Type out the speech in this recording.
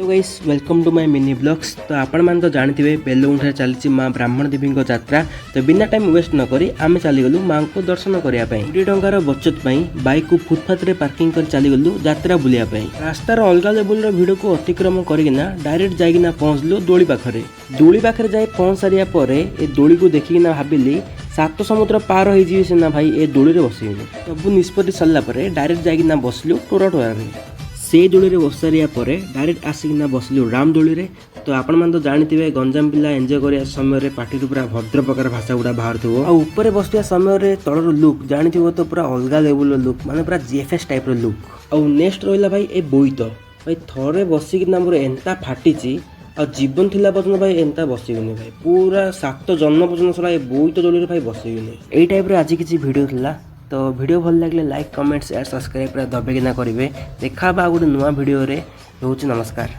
Hello guys welcome to my mini blogs. तो आपण मैंने तो जानते बेलगुंठा चली माँ ब्राह्मण देवी यात्रा। तो बिना टाइम वेस्ट न करी आम चलीगलु माँ को दर्शन करने 20 टंकार बचत बाइक को फुटपाथ रे पार्किंग कर चलीगलु यात्रा बुलाया। रास्तार अलग लेवल भिड को अतिक्रम करना डायरेक्ट जाइना पहुँचलु दोली पाखे जाए पहुँच सारिया पर ए दोली को देखिकिना भाविली 7 समुद्र पार हो सीना भाई ए दोली रे बसबी। सब निष्पत्ति सरला डायरेक्ट जाइना बसलु टोरा से दोली रे बस सारिया पर डायरेक्ट आसिकिना बसलु राम दोली रे। तो आपण मन तो जानते गंजाम पिला एंजॉय करिया समय पार्टी पूरा भद्र प्रकार भाषा गुड़ा बाहर थो। आ ऊपर बसुआ समय तलर लुक जानते तो पूरा अलग लेवल लुक माने पूरा जीएफएस टाइप रो लुक। आ नेक्स्ट रहिला भाई ए बोईत भाई थरे बसिकिना मोर एंता फाटिची आ जीवन थिला पर्यंत भाई एंता बसिबिनी भाई पूरा 7 जन्म पर्यंत सला ए बोईत दोली रे भाई बसिबिनी। एई टाइप रे आज किछि वीडियो थिला। तो वीडियो भल लगे लाइक कमेंट शेयर सब्सक्राइब दबेकिना करेंगे। देखा गोटे नुआ वीडियो रे। नमस्कार।